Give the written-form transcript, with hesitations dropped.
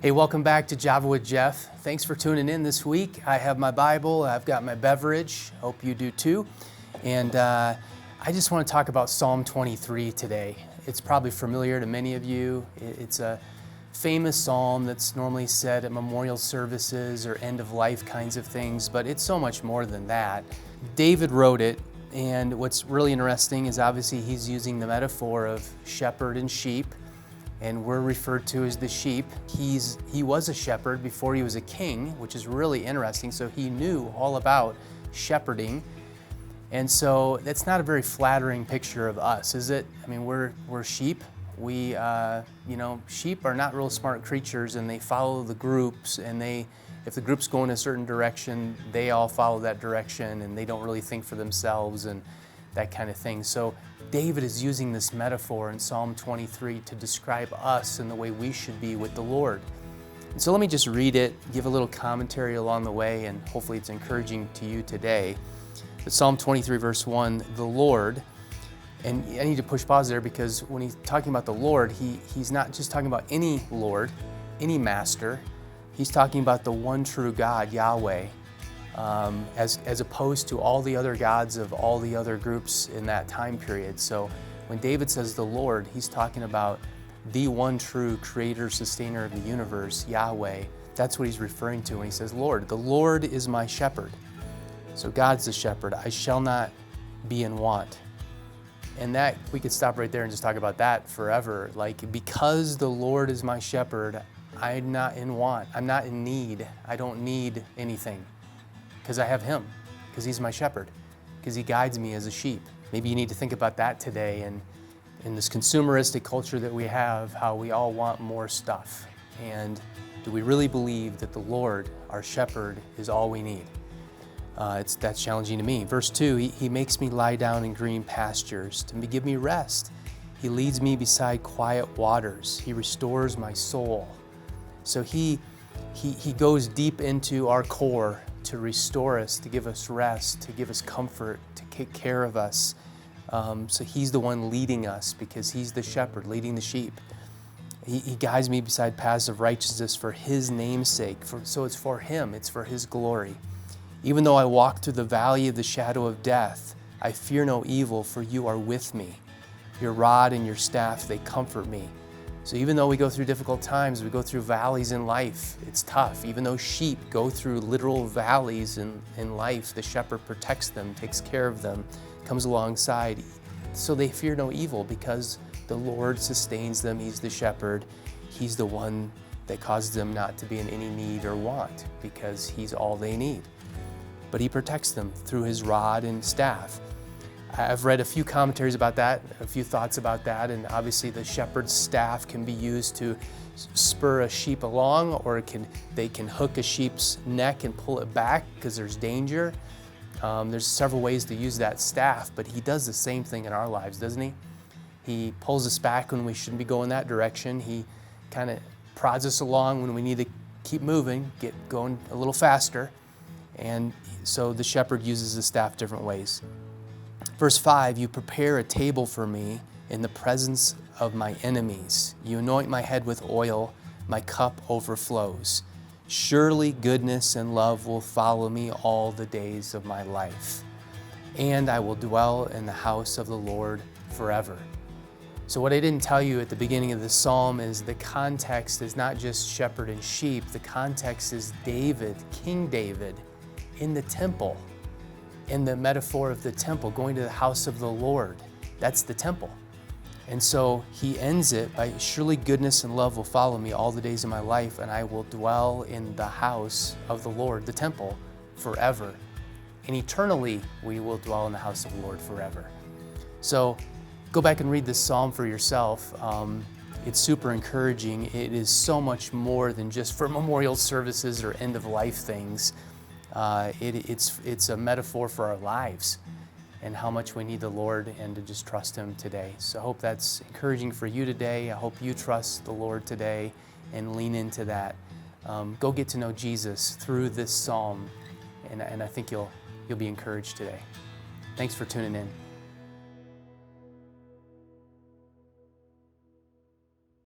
Hey, welcome back to Java with Jeff. Thanks for tuning in this week. I have my Bible, I've got my beverage, hope you do too. And I just want to talk about Psalm 23 today. It's probably familiar to many of you. It's a famous psalm that's normally said at memorial services or end of life kinds of things, but it's so much more than that. David wrote it, and what's really interesting is obviously he's using the metaphor of shepherd and sheep. And we're referred to as the sheep. He was a shepherd before he was a king, which is really interesting. So he knew all about shepherding. And so that's not a very flattering picture of us, is it? I mean, we're sheep. Sheep are not real smart creatures, and they follow the groups. And if the group's going a certain direction, they all follow that direction, and they don't really think for themselves and that kind of thing. So David is using this metaphor in Psalm 23 to describe us and the way we should be with the Lord. And so let me just read it, give a little commentary along the way, and hopefully it's encouraging to you today. But Psalm 23 verse 1, the Lord, and I need to push pause there because when he's talking about the Lord, he's not just talking about any Lord, any master. He's talking about the one true God, Yahweh, as opposed to all the other gods of all the other groups in that time period. So when David says the Lord, he's talking about the one true creator, sustainer of the universe, Yahweh. That's what he's referring to when he says Lord. The Lord is my shepherd. So God's the shepherd. I shall not be in want. And that, we could stop right there and just talk about that forever. Like, because the Lord is my shepherd, I'm not in want. I'm not in need. I don't need anything. Because I have him, because he's my shepherd, because he guides me as a sheep. Maybe you need to think about that today, and in this consumeristic culture that we have, how we all want more stuff. And do we really believe that the Lord, our shepherd, is all we need? That's challenging to me. Verse 2, he makes me lie down in green pastures to give me rest. He leads me beside quiet waters. He restores my soul. So he goes deep into our core to restore us, to give us rest, to give us comfort, to take care of us. So he's the one leading us because he's the shepherd leading the sheep. He guides me beside paths of righteousness for his name's sake. So it's for him, it's for his glory. Even though I walk through the valley of the shadow of death, I fear no evil, for you are with me. Your rod and your staff, they comfort me. So even though we go through difficult times, we go through valleys in life, it's tough. Even though sheep go through literal valleys in life, the shepherd protects them, takes care of them, comes alongside. So they fear no evil because the Lord sustains them. He's the shepherd. He's the one that causes them not to be in any need or want because he's all they need. But he protects them through his rod and staff. I've read a few commentaries about that, a few thoughts about that, and obviously the shepherd's staff can be used to spur a sheep along, or they can hook a sheep's neck and pull it back because there's danger. There's several ways to use that staff, but he does the same thing in our lives, doesn't he? He pulls us back when we shouldn't be going that direction. He kind of prods us along when we need to keep moving, get going a little faster. And so the shepherd uses the staff different ways. Verse 5, you prepare a table for me in the presence of my enemies. You anoint my head with oil, my cup overflows. Surely goodness and love will follow me all the days of my life, and I will dwell in the house of the Lord forever. So what I didn't tell you at the beginning of this psalm is the context is not just shepherd and sheep. The context is David, King David, in the temple. In the metaphor of the temple, going to the house of the Lord. That's the temple. And so he ends it by, surely goodness and love will follow me all the days of my life, and I will dwell in the house of the Lord, the temple, forever. And eternally we will dwell in the house of the Lord forever. So go back and read this psalm for yourself. It's super encouraging. It is so much more than just for memorial services or end of life things. It's a metaphor for our lives and how much we need the Lord and to just trust him today. So I hope that's encouraging for you today. I hope you trust the Lord today and lean into that. Go get to know Jesus through this psalm, and I think you'll be encouraged today. Thanks for tuning in.